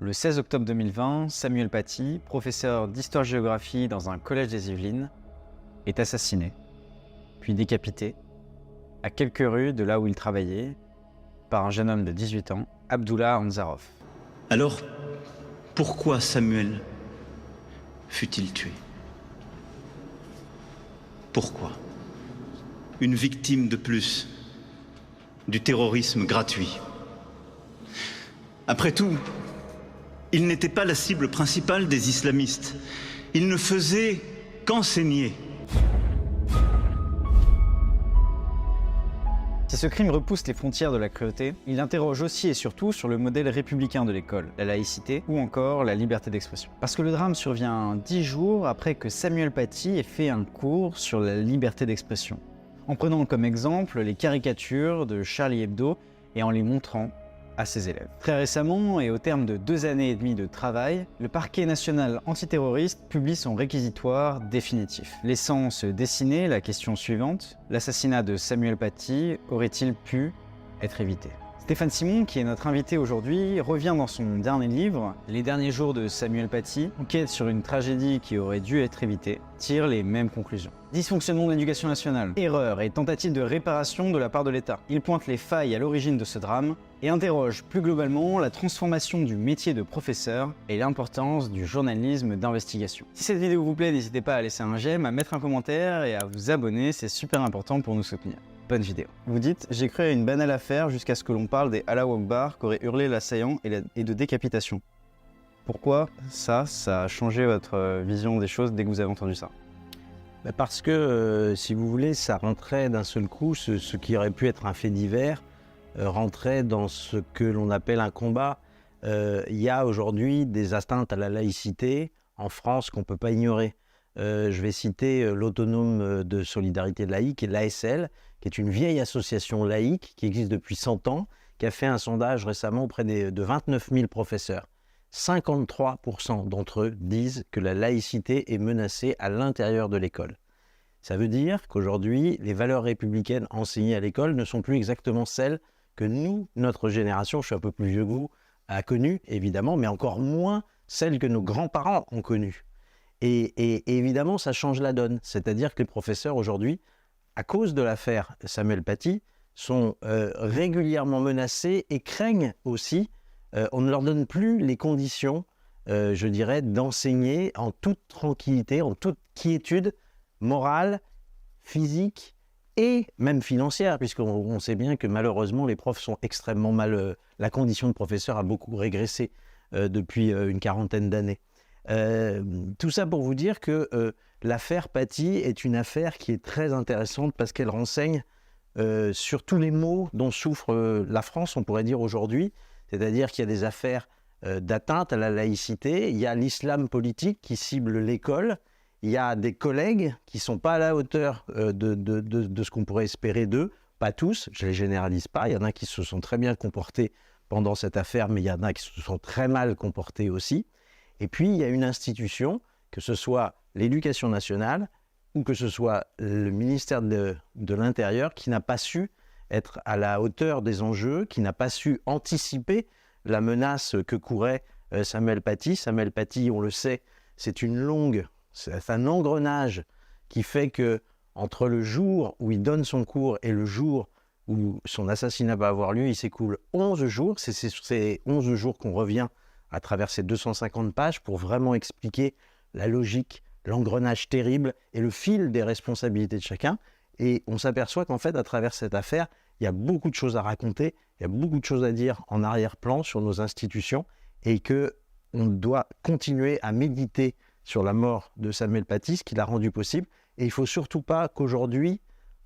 Le 16 octobre 2020, Samuel Paty, professeur d'histoire-géographie dans un collège des Yvelines, est assassiné, puis décapité, à quelques rues de là où il travaillait, par un jeune homme de 18 ans, Abdullah Anzarov. Alors, pourquoi Samuel fut-il tué? Pourquoi? Une victime de plus du terrorisme gratuit. Après tout, il n'était pas la cible principale des islamistes. Il ne faisait qu'enseigner. Si ce crime repousse les frontières de la cruauté, il interroge aussi et surtout sur le modèle républicain de l'école, la laïcité ou encore la liberté d'expression. Parce que le drame survient 10 jours après que Samuel Paty ait fait un cours sur la liberté d'expression, en prenant comme exemple les caricatures de Charlie Hebdo et en les montrant à ses élèves. Très récemment, et au terme de 2 années et demie de travail, le parquet national antiterroriste publie son réquisitoire définitif, laissant se dessiner la question suivante: l'assassinat de Samuel Paty aurait-il pu être évité? Stéphane Simon, qui est notre invité aujourd'hui, revient dans son dernier livre, Les derniers jours de Samuel Paty, enquête sur une tragédie qui aurait dû être évitée, tire les mêmes conclusions. Dysfonctionnement de l'éducation nationale, erreur et tentative de réparation de la part de l'État. Il pointe les failles à l'origine de ce drame et interroge plus globalement la transformation du métier de professeur et l'importance du journalisme d'investigation. Si cette vidéo vous plaît, n'hésitez pas à laisser un j'aime, à mettre un commentaire et à vous abonner, c'est super important pour nous soutenir. Bonne vidéo. Vous dites, j'ai cru à une banale affaire jusqu'à ce que l'on parle des Allah Akbar qu'aurait hurlé l'assaillant et de décapitation. Pourquoi ça a changé votre vision des choses dès que vous avez entendu ça? Parce que, si vous voulez, ça rentrait d'un seul coup, ce qui aurait pu être un fait divers, rentrait dans ce que l'on appelle un combat. Il y a aujourd'hui des atteintes à la laïcité en France qu'on ne peut pas ignorer. Je vais citer l'Autonome de solidarité laïque, et l'ASL, qui est une vieille association laïque qui existe depuis 100 ans, qui a fait un sondage récemment auprès de 29 000 professeurs. 53% d'entre eux disent que la laïcité est menacée à l'intérieur de l'école. Ça veut dire qu'aujourd'hui, les valeurs républicaines enseignées à l'école ne sont plus exactement celles que nous, notre génération, je suis un peu plus vieux que vous, a connues, évidemment, mais encore moins celles que nos grands-parents ont connues. Et évidemment, ça change la donne. C'est-à-dire que les professeurs aujourd'hui, à cause de l'affaire Samuel Paty, sont régulièrement menacés et craignent aussi. On ne leur donne plus les conditions, je dirais, d'enseigner en toute tranquillité, en toute quiétude morale, physique et même financière, puisqu'on sait bien que malheureusement les profs sont extrêmement mal. La condition de professeur a beaucoup régressé depuis une quarantaine d'années. Tout ça pour vous dire que l'affaire Paty est une affaire qui est très intéressante parce qu'elle renseigne sur tous les maux dont souffre la France, on pourrait dire aujourd'hui. C'est-à-dire qu'il y a des affaires d'atteinte à la laïcité, il y a l'islam politique qui cible l'école, il y a des collègues qui ne sont pas à la hauteur de ce qu'on pourrait espérer d'eux, pas tous, je ne les généralise pas, il y en a qui se sont très bien comportés pendant cette affaire, mais il y en a qui se sont très mal comportés aussi. Et puis il y a une institution, que ce soit l'éducation nationale ou que ce soit le ministère de l'Intérieur, qui n'a pas su être à la hauteur des enjeux, qui n'a pas su anticiper la menace que courait Samuel Paty. Samuel Paty, on le sait, c'est un engrenage qui fait que entre le jour où il donne son cours et le jour où son assassinat va avoir lieu, il s'écoule 11 jours. C'est sur ces 11 jours qu'on revient à travers ces 250 pages pour vraiment expliquer la logique, l'engrenage terrible et le fil des responsabilités de chacun. Et on s'aperçoit qu'en fait, à travers cette affaire, il y a beaucoup de choses à raconter, il y a beaucoup de choses à dire en arrière-plan sur nos institutions et qu'on doit continuer à méditer sur la mort de Samuel Paty, ce qui l'a rendu possible. Et il ne faut surtout pas qu'aujourd'hui,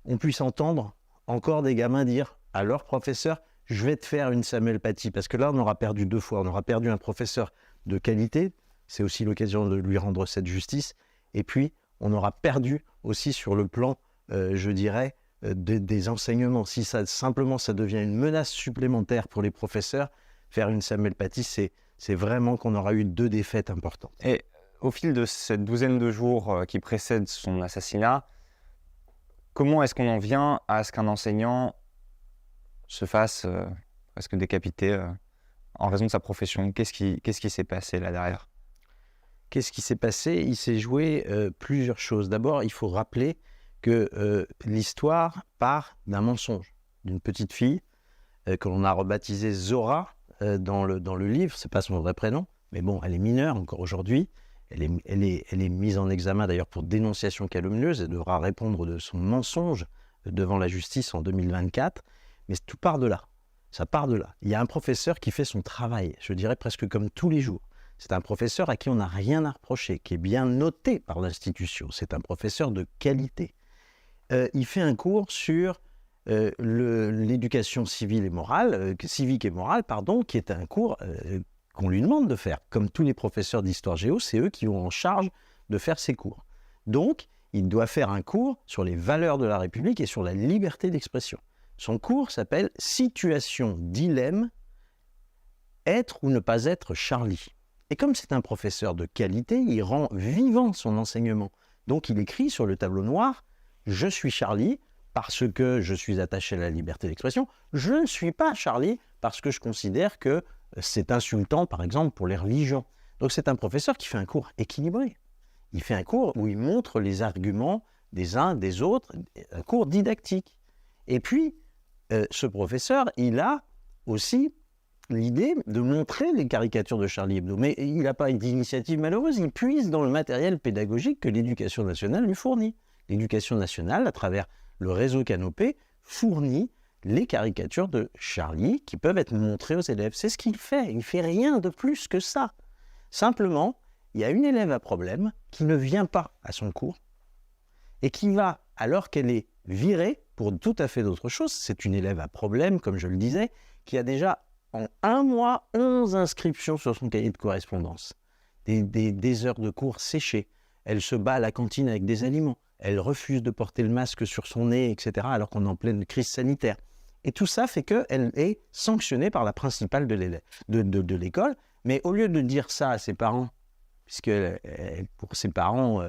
on puisse entendre encore des gamins dire à leur professeur « je vais te faire une Samuel Paty ». Parce que là, on aura perdu 2 fois. On aura perdu un professeur de qualité, c'est aussi l'occasion de lui rendre cette justice. Et puis, on aura perdu aussi sur le plan je dirais, des enseignements. Si simplement ça devient une menace supplémentaire pour les professeurs, faire une Samuel Paty, c'est vraiment qu'on aura eu 2 défaites importantes. Et au fil de cette douzaine de jours qui précèdent son assassinat, comment est-ce qu'on en vient à ce qu'un enseignant se fasse presque décapiter en raison de sa profession. Qu'est-ce qui s'est passé là derrière? Qu'est-ce qui s'est passé? Il s'est joué plusieurs choses. D'abord, il faut rappeler que l'histoire part d'un mensonge, d'une petite fille que l'on a rebaptisée Zora dans le livre. Ce n'est pas son vrai prénom, mais bon, elle est mineure encore aujourd'hui. Elle est mise en examen d'ailleurs pour dénonciation calomnieuse. Elle devra répondre de son mensonge devant la justice en 2024. Mais tout part de là. Ça part de là. Il y a un professeur qui fait son travail, je dirais presque comme tous les jours. C'est un professeur à qui on n'a rien à reprocher, qui est bien noté par l'institution. C'est un professeur de qualité. Il fait un cours sur l'éducation civique et morale, qui est un cours qu'on lui demande de faire. Comme tous les professeurs d'histoire géo, c'est eux qui ont en charge de faire ces cours. Donc, il doit faire un cours sur les valeurs de la République et sur la liberté d'expression. Son cours s'appelle « Situation, dilemme, être ou ne pas être Charlie ». Et comme c'est un professeur de qualité, il rend vivant son enseignement. Donc il écrit sur le tableau noir « Je suis Charlie parce que je suis attaché à la liberté d'expression. Je ne suis pas Charlie parce que je considère que c'est insultant, par exemple, pour les religions. » Donc c'est un professeur qui fait un cours équilibré. Il fait un cours où il montre les arguments des uns, des autres, un cours didactique. Et puis, ce professeur, il a aussi l'idée de montrer les caricatures de Charlie Hebdo. Mais il n'a pas d'initiative malheureuse, il puise dans le matériel pédagogique que l'Éducation nationale lui fournit. L'Éducation nationale, à travers le réseau Canopé, fournit les caricatures de Charlie qui peuvent être montrées aux élèves. C'est ce qu'il fait, il ne fait rien de plus que ça. Simplement, il y a une élève à problème qui ne vient pas à son cours et qui va, alors qu'elle est virée pour tout à fait d'autres choses, c'est une élève à problème, comme je le disais, qui a déjà en un mois 11 inscriptions sur son cahier de correspondance, des heures de cours séchées. Elle se bat à la cantine avec des aliments, elle refuse de porter le masque sur son nez, etc., alors qu'on est en pleine crise sanitaire. Et tout ça fait qu'elle est sanctionnée par la principale de l'école, mais au lieu de dire ça à ses parents, puisque pour ses parents,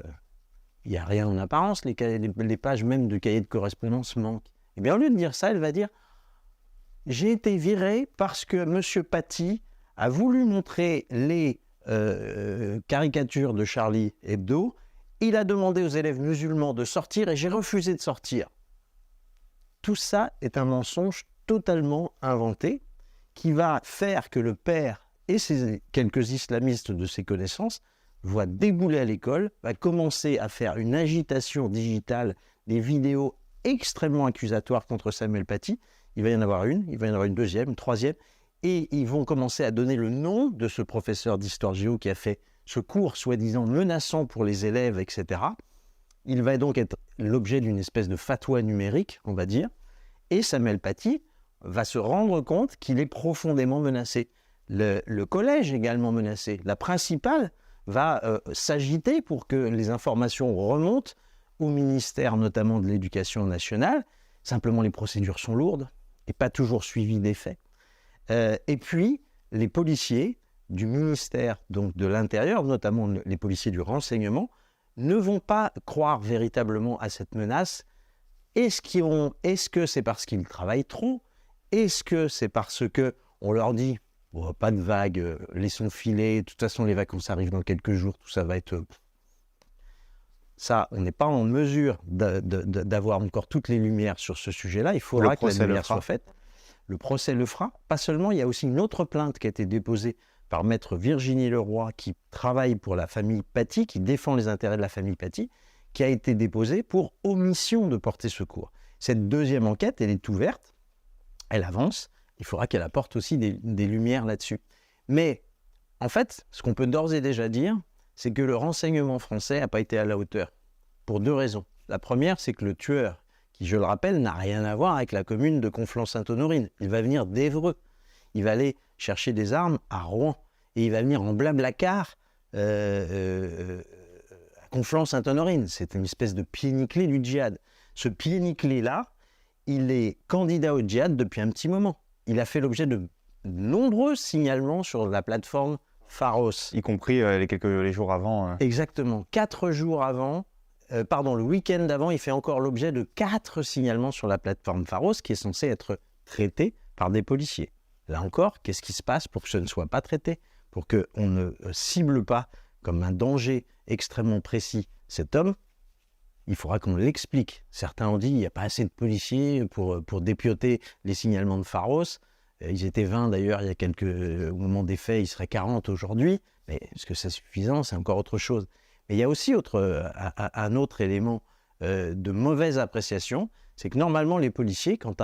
il n'y a rien en apparence, les pages même de cahier de correspondance manquent. Et bien au lieu de dire ça, elle va dire « J'ai été virée parce que M. Paty a voulu montrer les caricatures de Charlie Hebdo. Il a demandé aux élèves musulmans de sortir et j'ai refusé de sortir. » Tout ça est un mensonge totalement inventé qui va faire que le père et quelques islamistes de ses connaissances va débouler à l'école, va commencer à faire une agitation digitale, des vidéos extrêmement accusatoires contre Samuel Paty. Il va y en avoir une, il va y en avoir une deuxième, une troisième, et ils vont commencer à donner le nom de ce professeur d'histoire géo qui a fait ce cours soi-disant menaçant pour les élèves, etc. Il va donc être l'objet d'une espèce de fatwa numérique, on va dire, et Samuel Paty va se rendre compte qu'il est profondément menacé. Le collège est également menacé. La principale va s'agiter pour que les informations remontent au ministère, notamment de l'Éducation nationale. Simplement, les procédures sont lourdes et pas toujours suivies des faits. Et puis, les policiers du ministère donc de l'Intérieur, notamment les policiers du renseignement, ne vont pas croire véritablement à cette menace. Est-ce que c'est parce qu'ils travaillent trop? Est-ce que c'est parce qu'on leur dit bon, pas de vagues, laissons filer, de toute façon les vacances arrivent dans quelques jours, tout ça va être... Ça, on n'est pas en mesure d'avoir encore toutes les lumières sur ce sujet-là. Il faudra que la lumière soit faite. Le procès le fera. Pas seulement, il y a aussi une autre plainte qui a été déposée par maître Virginie Leroy, qui travaille pour la famille Paty, qui défend les intérêts de la famille Paty, qui a été déposée pour omission de porter secours. Cette deuxième enquête, elle est ouverte, elle avance. Il faudra qu'elle apporte aussi des lumières là-dessus. Mais en fait, ce qu'on peut d'ores et déjà dire, c'est que le renseignement français n'a pas été à la hauteur, pour deux raisons. La première, c'est que le tueur, qui, je le rappelle, n'a rien à voir avec la commune de Conflans-Sainte-Honorine. Il va venir d'Évreux. Il va aller chercher des armes à Rouen. Et il va venir en Blablacar à Conflans-Sainte-Honorine. C'est une espèce de pied nickelé du djihad. Ce pied nickelé-là, il est candidat au djihad depuis un petit moment. Il a fait l'objet de nombreux signalements sur la plateforme Pharos. Y compris les jours avant. Exactement. 4 jours avant, le week-end d'avant, il fait encore l'objet de 4 signalements sur la plateforme Pharos qui est censée être traitée par des policiers. Là encore, qu'est-ce qui se passe pour que ce ne soit pas traité, pour qu'on ne cible pas comme un danger extrêmement précis cet homme? Il faudra qu'on l'explique. Certains ont dit qu'il n'y a pas assez de policiers pour dépioter les signalements de Pharos. Ils étaient 20 d'ailleurs au moment des faits, ils seraient 40 aujourd'hui. Mais est-ce que c'est suffisant? C'est encore autre chose. Mais il y a aussi un autre élément de mauvaise appréciation, c'est que normalement les policiers, quand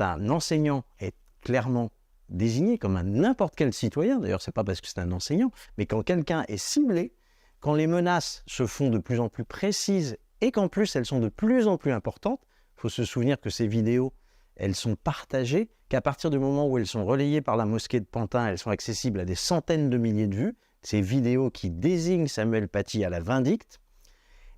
un enseignant est clairement désigné comme n'importe quel citoyen, d'ailleurs c'est pas parce que c'est un enseignant, mais quand quelqu'un est ciblé, quand les menaces se font de plus en plus précises et qu'en plus elles sont de plus en plus importantes, il faut se souvenir que ces vidéos, elles sont partagées, qu'à partir du moment où elles sont relayées par la mosquée de Pantin, elles sont accessibles à des centaines de milliers de vues, ces vidéos qui désignent Samuel Paty à la vindicte,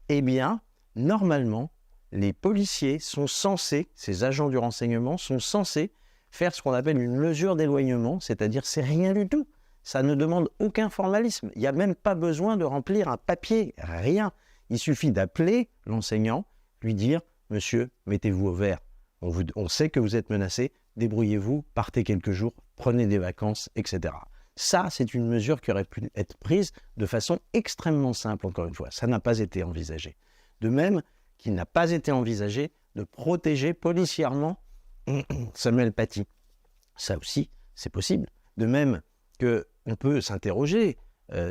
eh bien, normalement, les policiers sont censés, ces agents du renseignement, sont censés faire ce qu'on appelle une mesure d'éloignement, c'est-à-dire c'est rien du tout. Ça ne demande aucun formalisme. Il n'y a même pas besoin de remplir un papier, rien. Il suffit d'appeler l'enseignant, lui dire « Monsieur, mettez-vous au vert. On sait que vous êtes menacé, débrouillez-vous, partez quelques jours, prenez des vacances, etc. » Ça, c'est une mesure qui aurait pu être prise de façon extrêmement simple, encore une fois. Ça n'a pas été envisagé. De même qu'il n'a pas été envisagé de protéger policièrement Samuel Paty. Ça aussi, c'est possible. De même qu'on peut s'interroger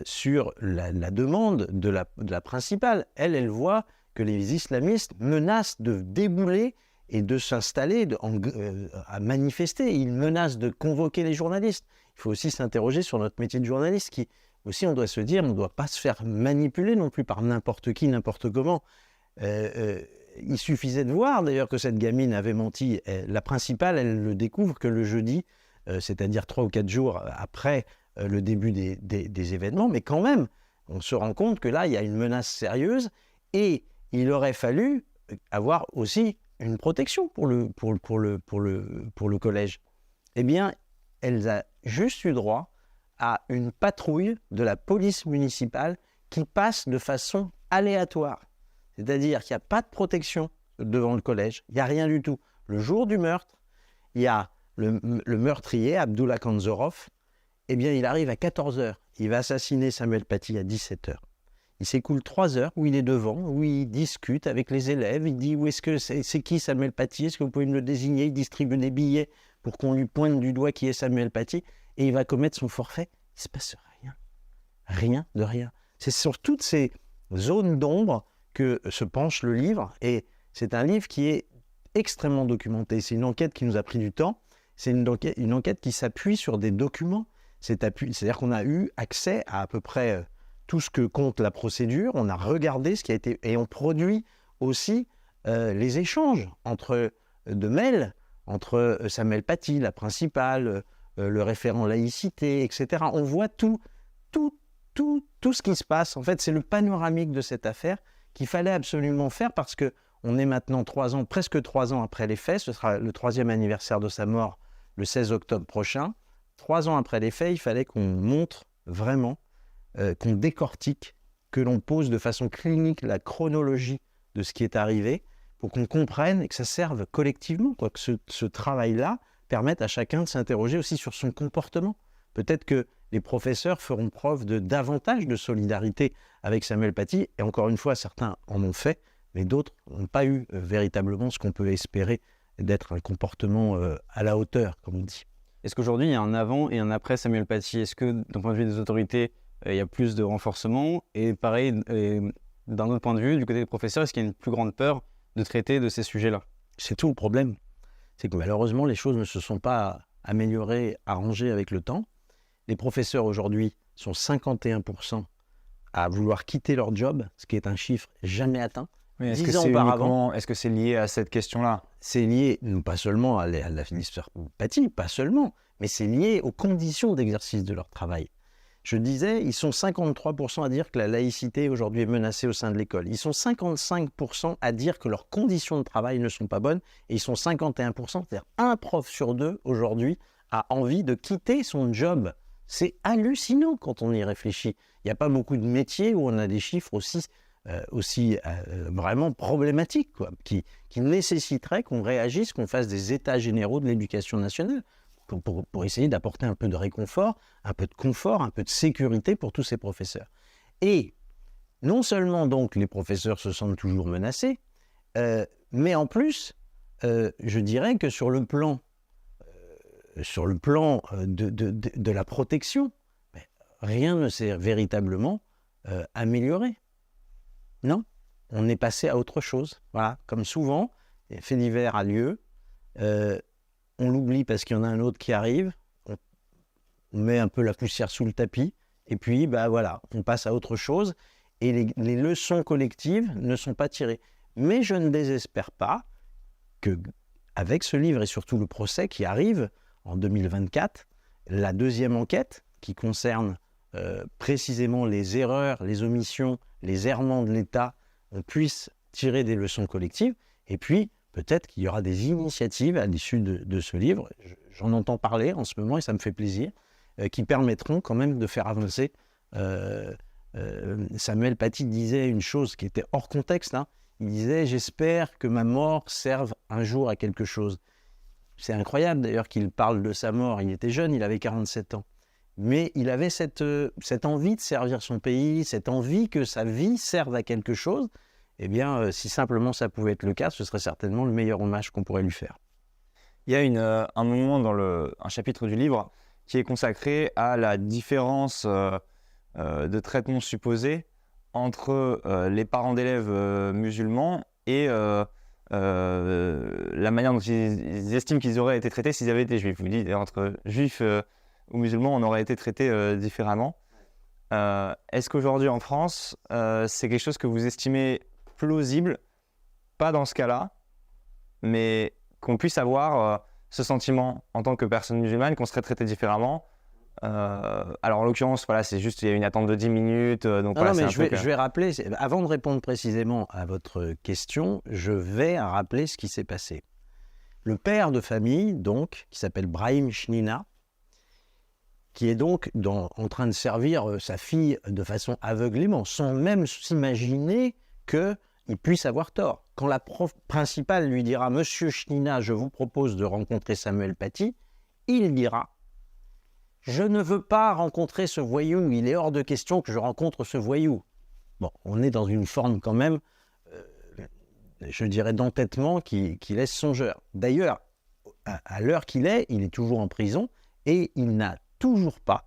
sur la demande de la principale. Elle voit que les islamistes menacent de débouler et de s'installer, à manifester. Ils menacent de convoquer les journalistes. Il faut aussi s'interroger sur notre métier de journaliste qui, aussi, on doit se dire, on ne doit pas se faire manipuler non plus par n'importe qui, n'importe comment. Il suffisait de voir d'ailleurs que cette gamine avait menti. La principale, elle le découvre que le jeudi, c'est-à-dire 3 ou 4 jours après le début des événements. Mais quand même, on se rend compte que là, il y a une menace sérieuse et il aurait fallu avoir aussi une protection pour le collège. Eh bien, elle a juste eu droit à une patrouille de la police municipale qui passe de façon aléatoire. C'est-à-dire qu'il n'y a pas de protection devant le collège, il n'y a rien du tout. Le jour du meurtre, il y a le meurtrier, Abdullah Kanzorov, eh bien, il arrive à 14h. Il va assassiner Samuel Paty à 17h. Il s'écoule 3 heures où il est devant, où il discute avec les élèves. Il dit, où est-ce que c'est qui Samuel Paty? Est-ce que vous pouvez me le désigner? Il distribue des billets pour qu'on lui pointe du doigt qui est Samuel Paty. Et il va commettre son forfait. Il ne se passe rien. Rien de rien. C'est sur toutes ces zones d'ombre que se penche le livre. Et c'est un livre qui est extrêmement documenté. C'est une enquête qui nous a pris du temps. C'est une enquête qui s'appuie sur des documents. C'est-à-dire qu'on a eu accès à peu près tout ce que compte la procédure. On a regardé ce qui a été... Et on produit aussi les échanges de mails entre Samuel Paty, la principale, le référent laïcité, etc. On voit tout ce qui se passe. En fait, c'est le panoramique de cette affaire qu'il fallait absolument faire parce qu'on est maintenant presque 3 ans après les faits. Ce sera le 3e anniversaire de sa mort le 16 octobre prochain. 3 ans après les faits, il fallait qu'on montre vraiment, qu'on décortique, que l'on pose de façon clinique la chronologie de ce qui est arrivé pour qu'on comprenne et que ça serve collectivement, quoi, que ce travail-là permette à chacun de s'interroger aussi sur son comportement. Peut-être que les professeurs feront preuve de davantage de solidarité avec Samuel Paty, et encore une fois, certains en ont fait, mais d'autres n'ont pas eu véritablement ce qu'on peut espérer d'être un comportement à la hauteur, comme on dit. Est-ce qu'aujourd'hui, il y a un avant et un après Samuel Paty? Est-ce que, d'un point de vue des autorités, il y a plus de renforcement? Et pareil, d'un autre point de vue, du côté des professeurs, est-ce qu'il y a une plus grande peur de traiter de ces sujets-là? C'est tout le problème. C'est que malheureusement, les choses ne se sont pas améliorées, arrangées avec le temps. Les professeurs aujourd'hui sont 51% à vouloir quitter leur job, ce qui est un chiffre jamais atteint. Oui, 10 ans auparavant. Est-ce que c'est lié à cette question-là? C'est lié, pas seulement à la ministre Paty, pas seulement, mais c'est lié aux conditions d'exercice de leur travail. Je disais, ils sont 53% à dire que la laïcité aujourd'hui est menacée au sein de l'école. Ils sont 55% à dire que leurs conditions de travail ne sont pas bonnes. Et ils sont 51%, c'est-à-dire un prof sur 2 aujourd'hui a envie de quitter son job. C'est hallucinant quand on y réfléchit. Il n'y a pas beaucoup de métiers où on a des chiffres aussi vraiment problématiques, quoi, qui nécessiteraient qu'on réagisse, qu'on fasse des états généraux de l'éducation nationale. pour essayer d'apporter un peu de réconfort, un peu de confort, un peu de sécurité pour tous ces professeurs. Et non seulement donc les professeurs se sentent toujours menacés, mais en plus, je dirais que sur le plan de la protection, rien ne s'est véritablement amélioré. Non, on est passé à autre chose. Voilà, comme souvent, un fait divers a lieu, on l'oublie parce qu'il y en a un autre qui arrive, on met un peu la poussière sous le tapis, et puis voilà, on passe à autre chose, et les leçons collectives ne sont pas tirées. Mais je ne désespère pas qu'avec ce livre et surtout le procès qui arrive en 2024, la deuxième enquête qui concerne précisément les erreurs, les omissions, les errements de l'État, on puisse tirer des leçons collectives. Et puis, peut-être qu'il y aura des initiatives à l'issue de ce livre, j'en entends parler en ce moment et ça me fait plaisir, qui permettront quand même de faire avancer. Samuel Paty disait une chose qui était hors contexte, hein. Il disait « J'espère que ma mort serve un jour à quelque chose ». C'est incroyable d'ailleurs qu'il parle de sa mort. Il était jeune, il avait 47 ans. Mais il avait cette envie de servir son pays, cette envie que sa vie serve à quelque chose. Eh bien, si simplement ça pouvait être le cas, ce serait certainement le meilleur hommage qu'on pourrait lui faire. Il y a un moment dans un chapitre du livre qui est consacré à la différence de traitement supposé entre les parents d'élèves musulmans et la manière dont ils estiment qu'ils auraient été traités s'ils avaient été juifs. Vous dites, entre juifs ou musulmans, on aurait été traités différemment. Est-ce qu'aujourd'hui en France, c'est quelque chose que vous estimez plausible, pas dans ce cas-là, mais qu'on puisse avoir ce sentiment en tant que personne musulmane, qu'on serait traité différemment? Alors en l'occurrence, voilà, c'est juste il y a une attente de 10 minutes. Donc voilà, mais je vais rappeler, avant de répondre précisément à votre question, je vais rappeler ce qui s'est passé. Le père de famille, donc, qui s'appelle Brahim Chnina, qui est donc en train de servir sa fille de façon aveuglément, sans même s'imaginer qu'il puisse avoir tort. Quand la prof principale lui dira « Monsieur Chnina, je vous propose de rencontrer Samuel Paty », il dira « Je ne veux pas rencontrer ce voyou, il est hors de question que je rencontre ce voyou. » Bon, on est dans une forme quand même, je dirais, d'entêtement qui laisse songeur. D'ailleurs, à l'heure qu'il est, il est toujours en prison et il n'a toujours pas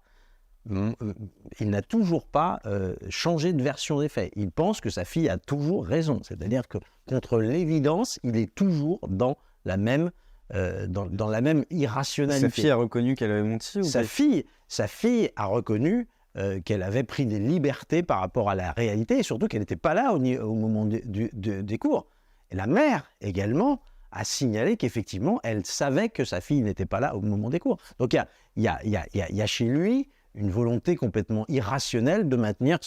changé de version des faits. Il pense que sa fille a toujours raison. C'est-à-dire que contre l'évidence, il est toujours dans la même irrationalité. Sa fille a reconnu qu'elle avait menti Sa fille a reconnu qu'elle avait pris des libertés par rapport à la réalité et surtout qu'elle n'était pas là au moment des cours. Et la mère également a signalé qu'effectivement, elle savait que sa fille n'était pas là au moment des cours. Donc il y a chez lui une volonté complètement irrationnelle de maintenir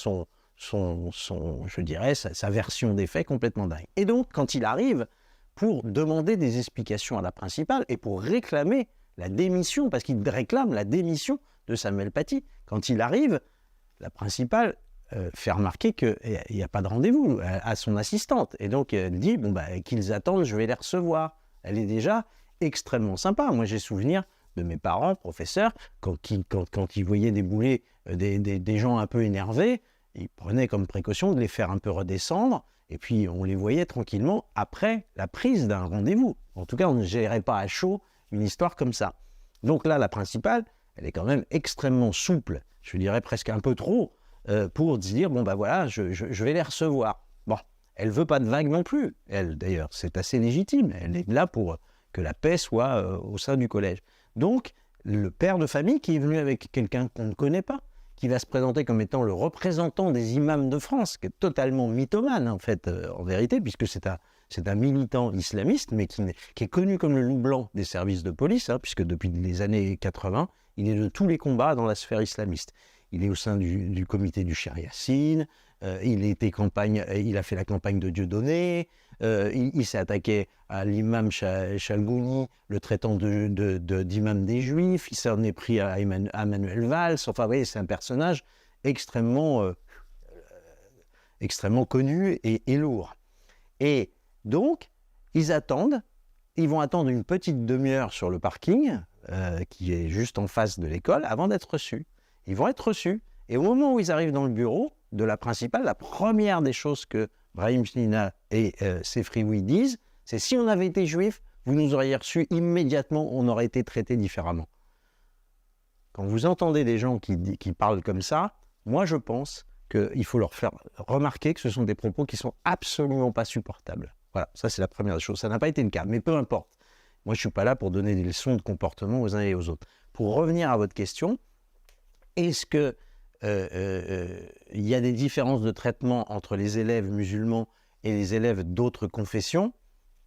je dirais, sa version des faits complètement dingue. Et donc, quand il arrive pour demander des explications à la principale et pour réclamer la démission, parce qu'il réclame la démission de Samuel Paty, quand il arrive, la principale fait remarquer qu'il n'y a pas de rendez-vous à son assistante. Et donc, elle dit qu'ils attendent, je vais les recevoir. Elle est déjà extrêmement sympa. Moi, j'ai souvenir de mes parents, professeurs, quand ils voyaient débouler des gens un peu énervés, ils prenaient comme précaution de les faire un peu redescendre, et puis on les voyait tranquillement après la prise d'un rendez-vous. En tout cas, on ne gérait pas à chaud une histoire comme ça. Donc là, la principale, elle est quand même extrêmement souple, je dirais presque un peu trop, pour dire, voilà, je vais les recevoir. Bon, elle ne veut pas de vague non plus. Elle, d'ailleurs, c'est assez légitime. Elle est là pour que la paix soit au sein du collège. Donc, le père de famille qui est venu avec quelqu'un qu'on ne connaît pas, qui va se présenter comme étant le représentant des imams de France, qui est totalement mythomane, en fait, en vérité, puisque c'est un militant islamiste, mais qui est connu comme le loup blanc des services de police, puisque depuis les années 80, il est de tous les combats dans la sphère islamiste. Il est au sein du comité du Cheikh Yassine, il a fait la campagne de Dieudonné, il s'est attaqué à l'imam Chalgouni, le traitant d'imam des Juifs, il s'en est pris à Manuel Valls. Enfin, vous voyez, c'est un personnage extrêmement connu et lourd. Et donc, ils vont attendre une petite demi-heure sur le parking, qui est juste en face de l'école avant d'être reçus. Ils vont être reçus. Et au moment où ils arrivent dans le bureau de la principale, la première des choses que Brahim Snina et Sefrioui disent, c'est si on avait été juif, vous nous auriez reçus immédiatement, on aurait été traités différemment. Quand vous entendez des gens qui parlent comme ça, moi je pense qu'il faut leur faire remarquer que ce sont des propos qui ne sont absolument pas supportables. Voilà, ça c'est la première chose. Ça n'a pas été le cas, mais peu importe. Moi je ne suis pas là pour donner des leçons de comportement aux uns et aux autres. Pour revenir à votre question, est-ce que il y a des différences de traitement entre les élèves musulmans et les élèves d'autres confessions?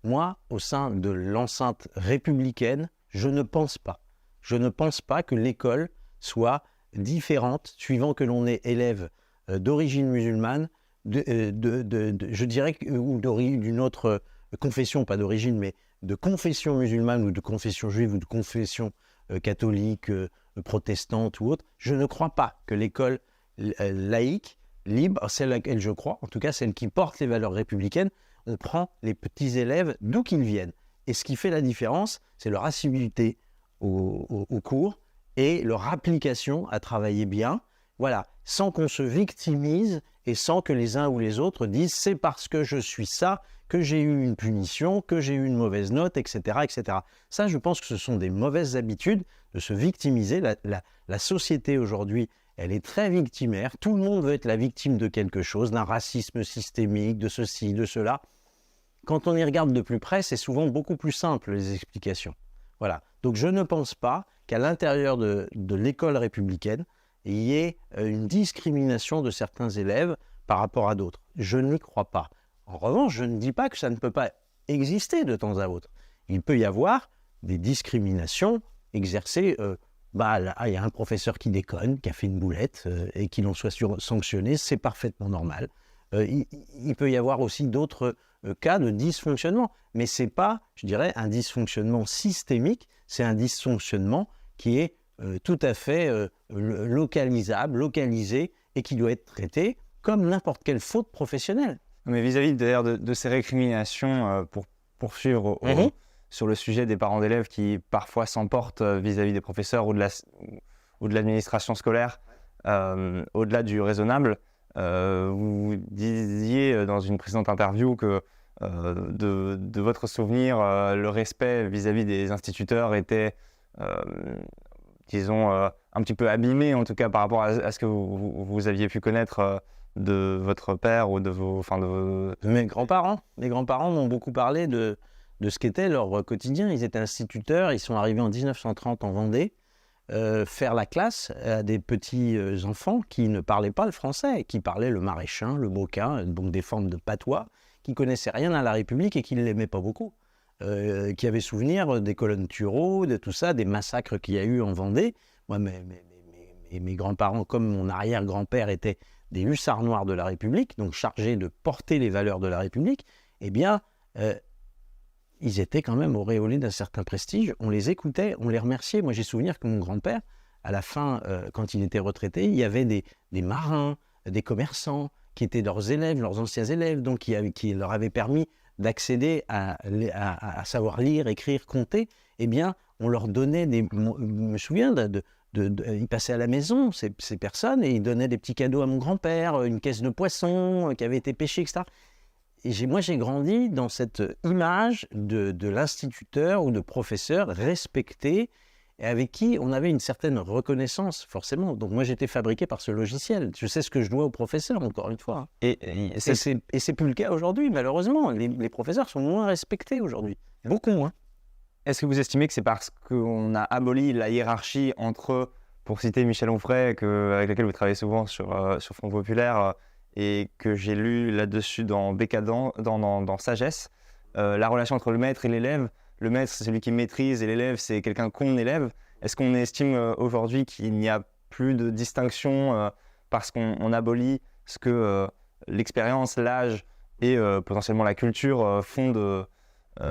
Moi, au sein de l'enceinte républicaine, je ne pense pas. Je ne pense pas que l'école soit différente suivant que l'on est élève d'origine musulmane, je dirais, ou d'une autre confession, pas d'origine, mais de confession musulmane ou de confession juive ou de confession catholique, protestante ou autre. Je ne crois pas que l'école laïque, libre, celle à laquelle je crois, en tout cas celle qui porte les valeurs républicaines, on prend les petits élèves d'où qu'ils viennent. Et ce qui fait la différence, c'est leur assiduité au cours et leur application à travailler bien, voilà, sans qu'on se victimise et sans que les uns ou les autres disent « c'est parce que je suis ça que j'ai eu une punition, que j'ai eu une mauvaise note, etc. etc. » Ça, je pense que ce sont des mauvaises habitudes de se victimiser. La société aujourd'hui, elle est très victimaire. Tout le monde veut être la victime de quelque chose, d'un racisme systémique, de ceci, de cela. Quand on y regarde de plus près, c'est souvent beaucoup plus simple, les explications. Voilà. Donc je ne pense pas qu'à l'intérieur de l'école républicaine, il y ait une discrimination de certains élèves par rapport à d'autres. Je n'y crois pas. En revanche, je ne dis pas que ça ne peut pas exister de temps à autre. Il peut y avoir des discriminations exercées. Il y a un professeur qui déconne, qui a fait une boulette, et qu'il en soit sanctionné, c'est parfaitement normal. Il peut y avoir aussi d'autres cas de dysfonctionnement. Mais ce n'est pas, je dirais, un dysfonctionnement systémique, c'est un dysfonctionnement qui est tout à fait localisable, localisé, et qui doit être traité comme n'importe quelle faute professionnelle. Mais vis-à-vis d'ailleurs de ces récriminations, pour poursuivre sur le sujet des parents d'élèves qui parfois s'emportent vis-à-vis des professeurs ou de l'administration scolaire, au-delà du raisonnable, vous disiez dans une précédente interview que de votre souvenir, le respect vis-à-vis des instituteurs était, disons, un petit peu abîmé, en tout cas par rapport à ce que vous aviez pu connaître de votre père ou de vos... Mes grands-parents m'ont beaucoup parlé de ce qu'était leur quotidien. Ils étaient instituteurs, ils sont arrivés en 1930 en Vendée, faire la classe à des petits enfants qui ne parlaient pas le français, qui parlaient le maraîchin, le bocain, donc des formes de patois, qui ne connaissaient rien à la République et qui ne l'aimaient pas beaucoup. Qui avaient souvenir des colonnes Turreau, de tout ça, des massacres qu'il y a eu en Vendée. Moi, mes grands-parents, comme mon arrière-grand-père, étaient des hussards noirs de la République, donc chargés de porter les valeurs de la République, eh bien, ils étaient quand même auréolés d'un certain prestige. On les écoutait, on les remerciait. Moi, j'ai souvenir que mon grand-père, à la fin, quand il était retraité, il y avait des marins, des commerçants qui étaient leurs élèves, leurs anciens élèves, donc qui leur avaient permis d'accéder à savoir lire, écrire, compter. Eh bien, on leur donnait des... Je me souviens ils passaient à la maison, ces personnes, et ils donnaient des petits cadeaux à mon grand-père, une caisse de poissons qui avait été pêchée, etc. Et moi, j'ai grandi dans cette image de l'instituteur ou de professeur respecté, et avec qui on avait une certaine reconnaissance, forcément. Donc moi, j'étais fabriqué par ce logiciel. Je sais ce que je dois aux professeurs, encore une fois. Et c'est plus le cas aujourd'hui, malheureusement. Les professeurs sont moins respectés aujourd'hui, beaucoup moins. Est-ce que vous estimez que c'est parce qu'on a aboli la hiérarchie entre, pour citer Michel Onfray, avec lequel vous travaillez souvent sur Front Populaire, et que j'ai lu là-dessus dans Bécadent, dans Sagesse, la relation entre le maître et l'élève. Le maître, c'est celui qui maîtrise, et l'élève, c'est quelqu'un qu'on élève. Est-ce qu'on estime aujourd'hui qu'il n'y a plus de distinction parce qu'on abolit ce que l'expérience, l'âge et potentiellement la culture font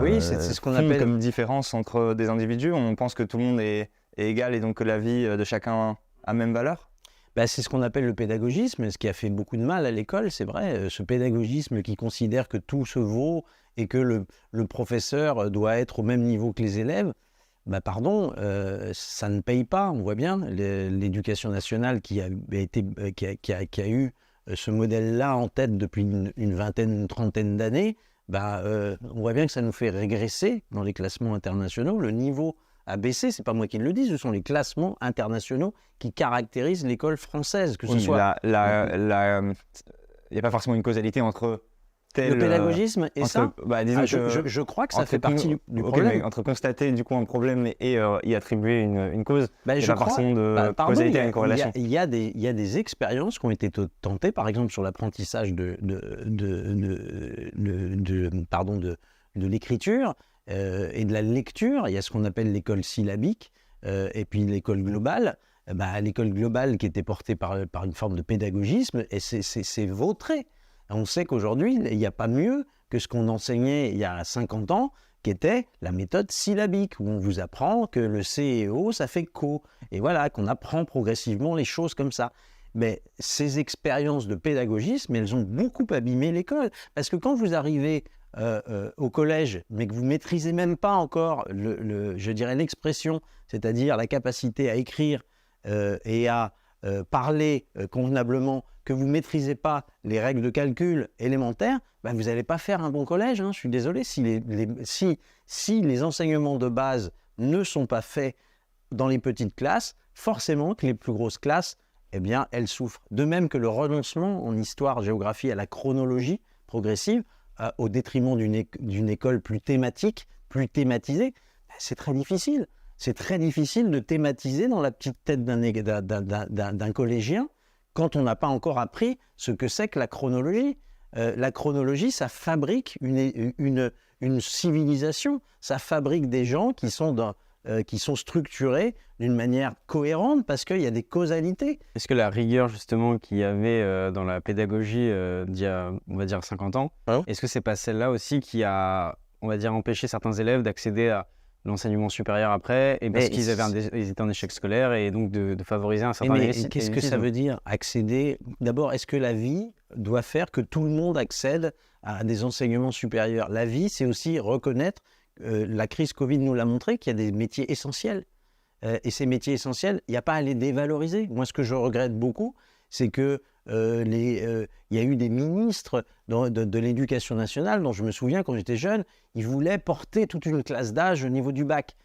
oui, c'est ce qu'on appelle comme différence entre des individus? On pense que tout le monde est égal et donc que la vie de chacun a même valeur? C'est ce qu'on appelle le pédagogisme, ce qui a fait beaucoup de mal à l'école, c'est vrai. Ce pédagogisme qui considère que tout se vaut et que le professeur doit être au même niveau que les élèves. pardon, ça ne paye pas, on voit bien. L'éducation nationale qui a eu ce modèle-là en tête depuis une vingtaine, une trentaine d'années, on voit bien que ça nous fait régresser dans les classements internationaux. Le niveau a baissé, c'est pas moi qui le dis, ce sont les classements internationaux qui caractérisent l'école française. Que ce soit il n'y a pas forcément une causalité entre le pédagogisme et ça. Disons je crois que ça fait partie du problème. Mais entre constater du coup un problème et y attribuer une cause, il n'y a pas forcément de causalité à une corrélation. Il y a des expériences qui ont été tentées, par exemple sur l'apprentissage de l'écriture et de la lecture. Il y a ce qu'on appelle l'école syllabique et puis l'école globale. L'école globale qui était portée par une forme de pédagogisme, et c'est vautré. On sait qu'aujourd'hui, il n'y a pas mieux que ce qu'on enseignait il y a 50 ans, qui était la méthode syllabique, où on vous apprend que le C et O, ça fait co. Et voilà, qu'on apprend progressivement les choses comme ça. Mais ces expériences de pédagogisme, elles ont beaucoup abîmé l'école. Parce que quand vous arrivez au collège, mais que vous ne maîtrisez même pas encore, je dirais, l'expression, c'est-à-dire la capacité à écrire et à parler convenablement, que vous ne maîtrisez pas les règles de calcul élémentaires, vous n'allez pas faire un bon collège. Je suis désolé, si les enseignements de base ne sont pas faits dans les petites classes, forcément que les plus grosses classes, elles souffrent. De même que le renoncement en histoire, géographie à la chronologie progressive, au détriment d'une école plus thématique, plus thématisée, c'est très difficile. C'est très difficile de thématiser dans la petite tête d'un collégien quand on n'a pas encore appris ce que c'est que la chronologie. La chronologie, ça fabrique une civilisation, ça fabrique des gens qui sont structurés d'une manière cohérente parce qu'il y a des causalités. Est-ce que la rigueur justement qu'il y avait dans la pédagogie d'il y a, on va dire, 50 ans, est-ce que c'est pas celle-là aussi qui a, on va dire, empêché certains élèves d'accéder à l'enseignement supérieur après, et parce qu'ils étaient en échec scolaire, et donc de favoriser un certain élitisme. Qu'est-ce que ça veut dire, accéder? D'abord, est-ce que la vie doit faire que tout le monde accède à des enseignements supérieurs? La vie, c'est aussi reconnaître, la crise Covid nous l'a montré, qu'il y a des métiers essentiels. Et ces métiers essentiels, il n'y a pas à les dévaloriser. Moi, ce que je regrette beaucoup, c'est que il y a eu des ministres de l'éducation nationale dont je me souviens quand j'étais jeune, ils voulaient porter toute une classe d'âge au niveau du bac.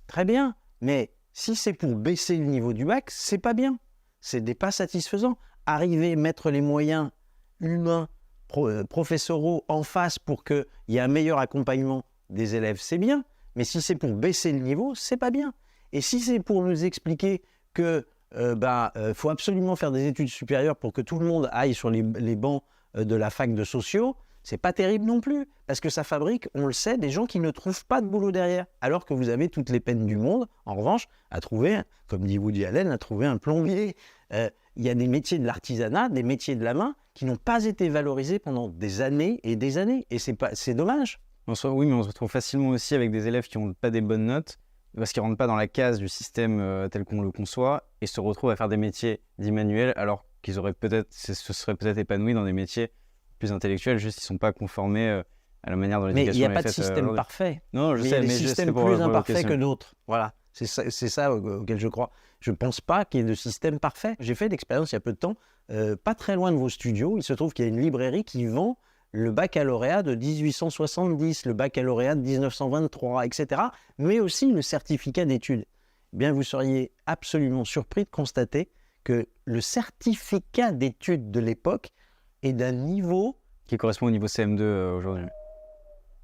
Très bien, mais si c'est pour baisser le niveau du bac, c'est pas bien. C'est pas satisfaisant. Arriver, mettre les moyens humains, professoraux en face pour qu'il y ait un meilleur accompagnement des élèves, c'est bien. Mais si c'est pour baisser le niveau, c'est pas bien. Et si c'est pour nous expliquer que faut absolument faire des études supérieures pour que tout le monde aille sur les bancs de la fac de sociaux, c'est pas terrible non plus, parce que ça fabrique, on le sait, des gens qui ne trouvent pas de boulot derrière, alors que vous avez toutes les peines du monde, en revanche, à trouver, comme dit Woody Allen, à trouver un plombier. Il y a des métiers de l'artisanat, des métiers de la main, qui n'ont pas été valorisés pendant des années, et c'est dommage. Oui, mais on se retrouve facilement aussi avec des élèves qui n'ont pas des bonnes notes, parce qu'ils ne rentrent pas dans la case du système tel qu'on le conçoit, et se retrouvent à faire des métiers dits manuels, alors qu'ils se seraient peut-être épanouis dans des métiers plus intellectuels, juste ils ne sont pas conformés à la manière dont l'éducation est faite. Mais il n'y a pas de système parfait. Non, je sais, mais il y a des systèmes plus imparfaits que d'autres. Voilà, c'est ça auquel je crois. Je ne pense pas qu'il y ait de système parfait. J'ai fait l'expérience il y a peu de temps, pas très loin de vos studios, il se trouve qu'il y a une librairie qui vend le baccalauréat de 1870, le baccalauréat de 1923, etc., mais aussi le certificat d'études. Eh bien, vous seriez absolument surpris de constater que le certificat d'études de l'époque est d'un niveau... qui correspond au niveau CM2 aujourd'hui.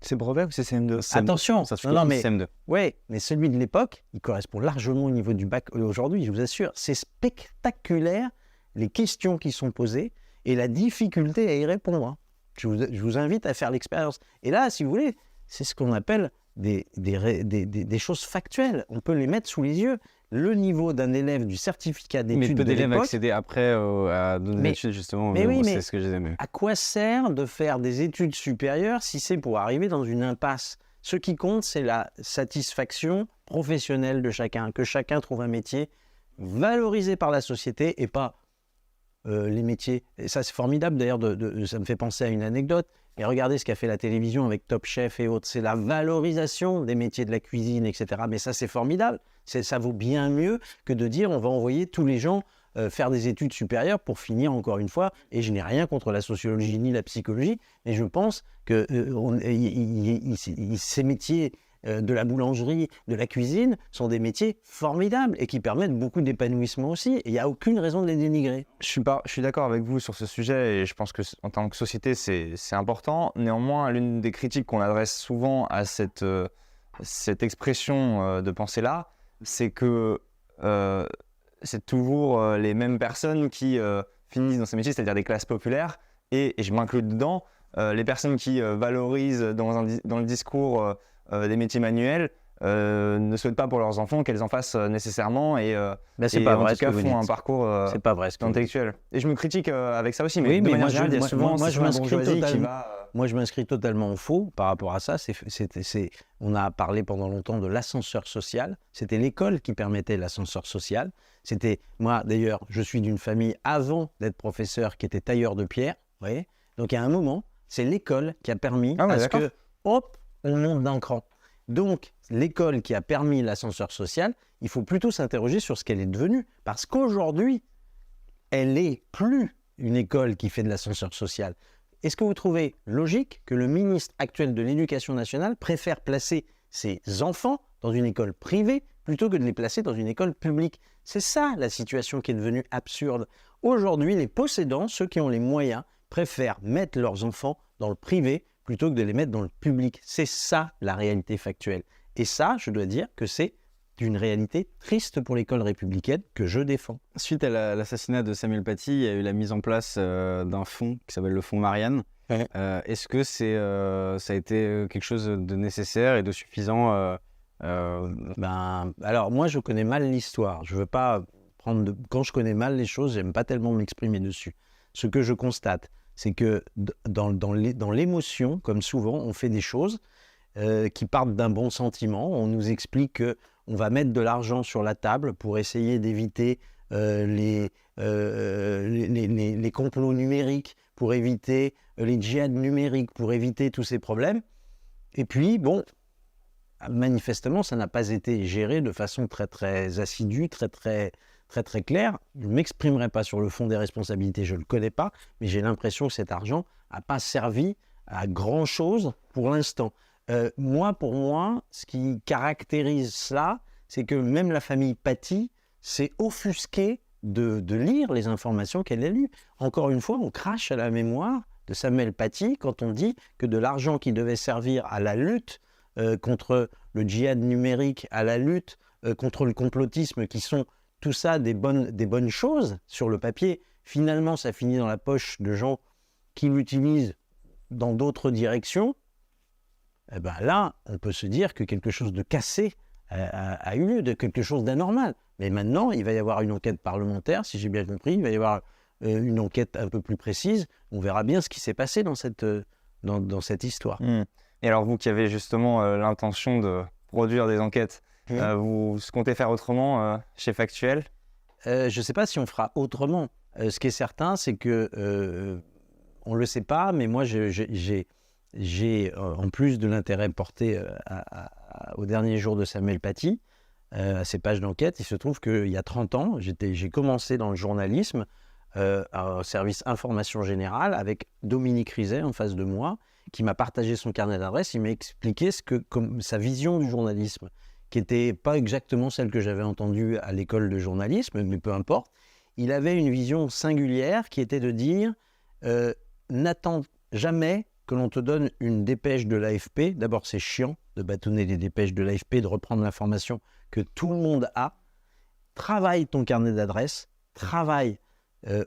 C'est brevet ou c'est CM2? Attention, mais CM2. Ouais, mais celui de l'époque, il correspond largement au niveau du bac aujourd'hui, je vous assure. C'est spectaculaire, les questions qui sont posées et la difficulté à y répondre. Je vous invite à faire l'expérience. Et là, si vous voulez, c'est ce qu'on appelle des choses factuelles. On peut les mettre sous les yeux. Le niveau d'un élève du certificat d'études de l'époque... Mais peu d'élèves accéder après à d'autres études, justement. C'est ce que je disais. À quoi sert de faire des études supérieures si c'est pour arriver dans une impasse? Ce qui compte, c'est la satisfaction professionnelle de chacun. Que chacun trouve un métier valorisé par la société et pas les métiers. Et ça, c'est formidable d'ailleurs, ça me fait penser à une anecdote. Et regardez ce qu'a fait la télévision avec Top Chef et autres. C'est la valorisation des métiers de la cuisine, etc. Mais ça, c'est formidable. Ça vaut bien mieux que de dire on va envoyer tous les gens faire des études supérieures pour finir encore une fois. Et je n'ai rien contre la sociologie ni la psychologie, mais je pense que ces métiers de la boulangerie, de la cuisine, sont des métiers formidables et qui permettent beaucoup d'épanouissement aussi. Et il n'y a aucune raison de les dénigrer. Je suis d'accord avec vous sur ce sujet et je pense qu'en tant que société, c'est important. Néanmoins, l'une des critiques qu'on adresse souvent à cette expression de pensée-là, c'est que c'est toujours les mêmes personnes qui finissent dans ces métiers, c'est-à-dire des classes populaires, et je m'inclus dedans, les personnes qui valorisent dans le discours des métiers manuels ne souhaitent pas pour leurs enfants qu'elles en fassent nécessairement et c'est pas en vrai tout cas ce que vous font un dites. parcours C'est pas vrai ce que vous dites. intellectuel. Et je me critique avec ça aussi, mais Oui, de mais manière moi, générale, il y a souvent moi, c'est je souvent la m'inscris bourgeoisie qui totalement. va... Moi, je m'inscris totalement en faux par rapport à ça. On a parlé pendant longtemps de l'ascenseur social. C'était l'école qui permettait l'ascenseur social. Moi, d'ailleurs, je suis d'une famille, avant d'être professeur, qui était tailleur de pierre. Vous voyez ? Donc, à un moment, c'est l'école qui a permis à ce que, hop, on monte d'un cran. Donc, l'école qui a permis l'ascenseur social, il faut plutôt s'interroger sur ce qu'elle est devenue. Parce qu'aujourd'hui, elle n'est plus une école qui fait de l'ascenseur social. Est-ce que vous trouvez logique que le ministre actuel de l'Éducation nationale préfère placer ses enfants dans une école privée plutôt que de les placer dans une école publique? C'est ça la situation qui est devenue absurde. Aujourd'hui, les possédants, ceux qui ont les moyens, préfèrent mettre leurs enfants dans le privé plutôt que de les mettre dans le public. C'est ça la réalité factuelle. Et ça, je dois dire que c'est une réalité triste pour l'école républicaine que je défends. Suite à l'assassinat de Samuel Paty, il y a eu la mise en place d'un fonds qui s'appelle le fonds Marianne. Ouais. Est-ce que ça a été quelque chose de nécessaire et de suffisant Alors moi, je connais mal l'histoire. Je veux pas quand je connais mal les choses, j'aime pas tellement m'exprimer dessus. Ce que je constate, c'est que dans l'émotion, comme souvent, on fait des choses qui partent d'un bon sentiment. On nous explique qu'on va mettre de l'argent sur la table pour essayer d'éviter les complots numériques, pour éviter les djihad numériques, pour éviter tous ces problèmes. Et puis, bon, manifestement, ça n'a pas été géré de façon très, très assidue, très, très, très, très claire. Je ne m'exprimerai pas sur le fond des responsabilités, je ne le connais pas, mais j'ai l'impression que cet argent n'a pas servi à grand-chose pour l'instant. Pour moi, ce qui caractérise cela, c'est que même la famille Paty s'est offusquée de lire les informations qu'elle a lues. Encore une fois, on crache à la mémoire de Samuel Paty quand on dit que de l'argent qui devait servir à la lutte contre le djihad numérique, à la lutte contre le complotisme, qui sont tout ça des bonnes choses sur le papier, finalement ça finit dans la poche de gens qui l'utilisent dans d'autres directions. Eh ben là, on peut se dire que quelque chose de cassé a eu lieu, de quelque chose d'anormal. Mais maintenant, il va y avoir une enquête parlementaire, si j'ai bien compris, il va y avoir une enquête un peu plus précise. On verra bien ce qui s'est passé dans cette histoire. Et alors vous qui avez justement l'intention de produire des enquêtes, vous comptez faire autrement chez Factuel? Je ne sais pas si on fera autrement. Ce qui est certain, c'est que, on ne le sait pas, mais moi j'ai en plus de l'intérêt porté au dernier jour de Samuel Paty, à ces pages d'enquête, il se trouve qu'il y a 30 ans, j'ai commencé dans le journalisme au service information générale avec Dominique Rizet en face de moi, qui m'a partagé son carnet d'adresses. Il m'a expliqué sa vision du journalisme, qui n'était pas exactement celle que j'avais entendue à l'école de journalisme, mais peu importe. Il avait une vision singulière qui était de dire n'attends jamais que l'on te donne une dépêche de l'AFP. D'abord, c'est chiant de bâtonner les dépêches de l'AFP, de reprendre l'information que tout le monde a. Travaille ton carnet d'adresses, travaille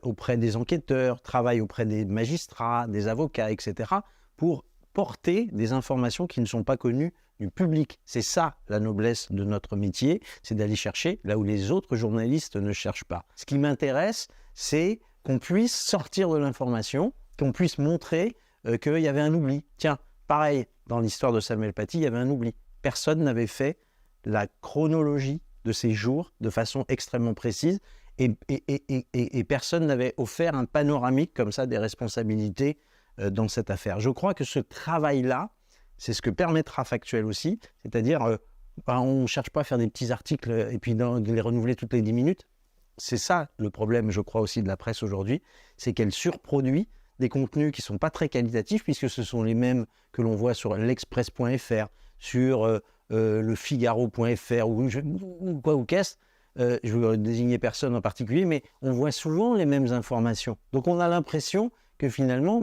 auprès des enquêteurs, travaille auprès des magistrats, des avocats, etc., pour porter des informations qui ne sont pas connues du public. C'est ça la noblesse de notre métier, c'est d'aller chercher là où les autres journalistes ne cherchent pas. Ce qui m'intéresse, c'est qu'on puisse sortir de l'information, qu'on puisse montrer qu'il y avait un oubli. Tiens, pareil, dans l'histoire de Samuel Paty, il y avait un oubli. Personne n'avait fait la chronologie de ces jours de façon extrêmement précise. Et personne n'avait offert un panoramique comme ça des responsabilités dans cette affaire. Je crois que ce travail-là, c'est ce que permettra Factuel aussi, c'est-à-dire on ne cherche pas à faire des petits articles et puis de les renouveler toutes les 10 minutes. C'est ça le problème, je crois, aussi de la presse aujourd'hui, c'est qu'elle surproduit des contenus qui ne sont pas très qualitatifs, puisque ce sont les mêmes que l'on voit sur l'Express.fr, sur le Figaro.fr ou quoi ou qu'est-ce. Je ne veux désigner personne en particulier, mais on voit souvent les mêmes informations. Donc on a l'impression que finalement,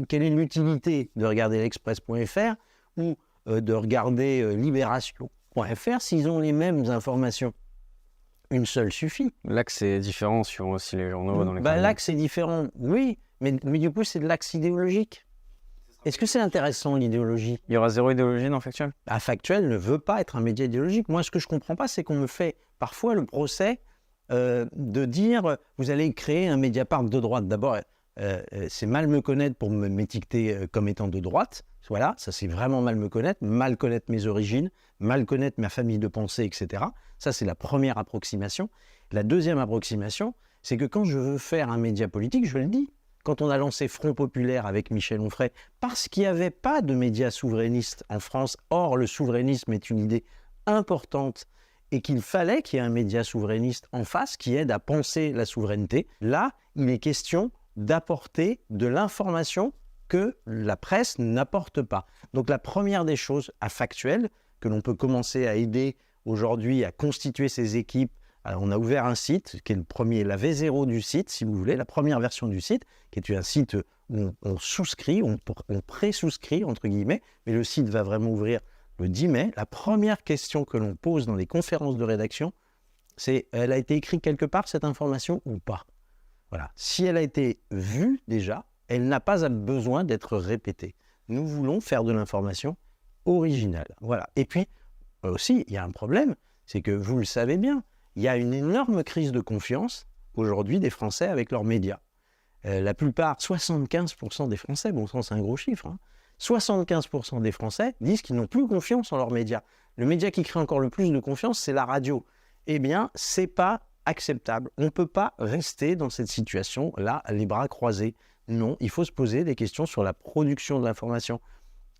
quelle est l'utilité de regarder l'Express.fr ou de regarder Libération.fr s'ils ont les mêmes informations? Une seule suffit. L'axe est différent sur aussi les journaux dans les L'axe est différent, oui, mais du coup c'est de l'axe idéologique. Est-ce que c'est intéressant l'idéologie? Il y aura zéro idéologie dans Factuel? Factuel ne veut pas être un média idéologique. Moi, ce que je ne comprends pas, c'est qu'on me fait parfois le procès de dire vous allez créer un Mediapart de droite. D'abord, c'est mal me connaître pour m'étiqueter comme étant de droite. Voilà, ça c'est vraiment mal me connaître, mal connaître mes origines, mal connaître ma famille de pensée, etc. Ça, c'est la première approximation. La deuxième approximation, c'est que quand je veux faire un média politique, je le dis, quand on a lancé Front Populaire avec Michel Onfray, parce qu'il n'y avait pas de médias souverainistes en France, or le souverainisme est une idée importante et qu'il fallait qu'il y ait un média souverainiste en face qui aide à penser la souveraineté, là, il est question d'apporter de l'information que la presse n'apporte pas. Donc la première des choses à Factuel, que l'on peut commencer à aider aujourd'hui à constituer ces équipes. Alors, on a ouvert un site qui est le premier, la V0 du site, si vous voulez, la première version du site, qui est un site où on souscrit, on pré-souscrit, entre guillemets, mais le site va vraiment ouvrir le 10 mai. La première question que l'on pose dans les conférences de rédaction, c'est elle a été écrite quelque part cette information ou pas? Voilà. Si elle a été vue déjà, elle n'a pas besoin d'être répétée. Nous voulons faire de l'information originale. Voilà. Et puis, aussi, il y a un problème, c'est que vous le savez bien, il y a une énorme crise de confiance aujourd'hui des Français avec leurs médias. La plupart, 75% des Français, bon sang c'est un gros chiffre, 75% des Français disent qu'ils n'ont plus confiance en leurs médias. Le média qui crée encore le plus de confiance, c'est la radio. Eh bien, c'est pas acceptable. On ne peut pas rester dans cette situation-là, les bras croisés. Non, il faut se poser des questions sur la production de l'information.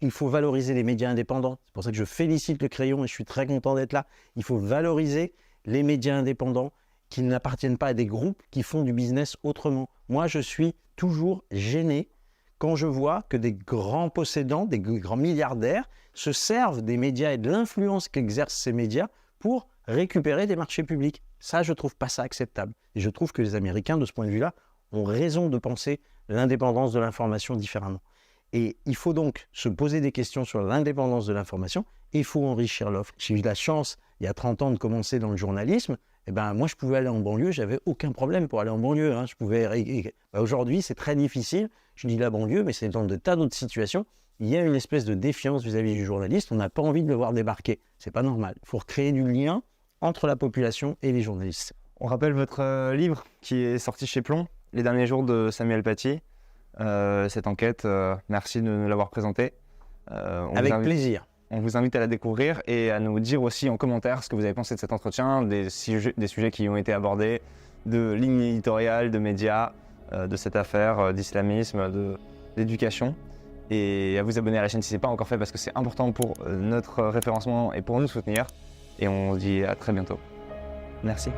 Il faut valoriser les médias indépendants. C'est pour ça que je félicite le Crayon et je suis très content d'être là. Il faut valoriser les médias indépendants qui n'appartiennent pas à des groupes qui font du business autrement. Moi, je suis toujours gêné quand je vois que des grands possédants, des grands milliardaires se servent des médias et de l'influence qu'exercent ces médias pour récupérer des marchés publics. Ça, je ne trouve pas ça acceptable. Et je trouve que les Américains, de ce point de vue-là, ont raison de penser l'indépendance de l'information différemment. Et il faut donc se poser des questions sur l'indépendance de l'information et il faut enrichir l'offre. J'ai eu la chance, il y a 30 ans, de commencer dans le journalisme. Et moi, je pouvais aller en banlieue, j'avais aucun problème pour aller en banlieue. Aujourd'hui, c'est très difficile. Je dis la banlieue, mais c'est dans de tas d'autres situations. Il y a une espèce de défiance vis-à-vis du journaliste. On n'a pas envie de le voir débarquer. C'est pas normal. Il faut recréer du lien entre la population et les journalistes. On rappelle votre livre qui est sorti chez Plomb, Les derniers jours de Samuel Paty. Cette enquête, merci de nous l'avoir présentée. Avec plaisir. On vous invite à la découvrir et à nous dire aussi en commentaire ce que vous avez pensé de cet entretien, des sujets qui ont été abordés, de lignes éditoriales, de médias, de cette affaire d'islamisme, d'éducation. Et à vous abonner à la chaîne si ce n'est pas encore fait parce que c'est important pour notre référencement et pour nous soutenir. Et on se dit à très bientôt. Merci.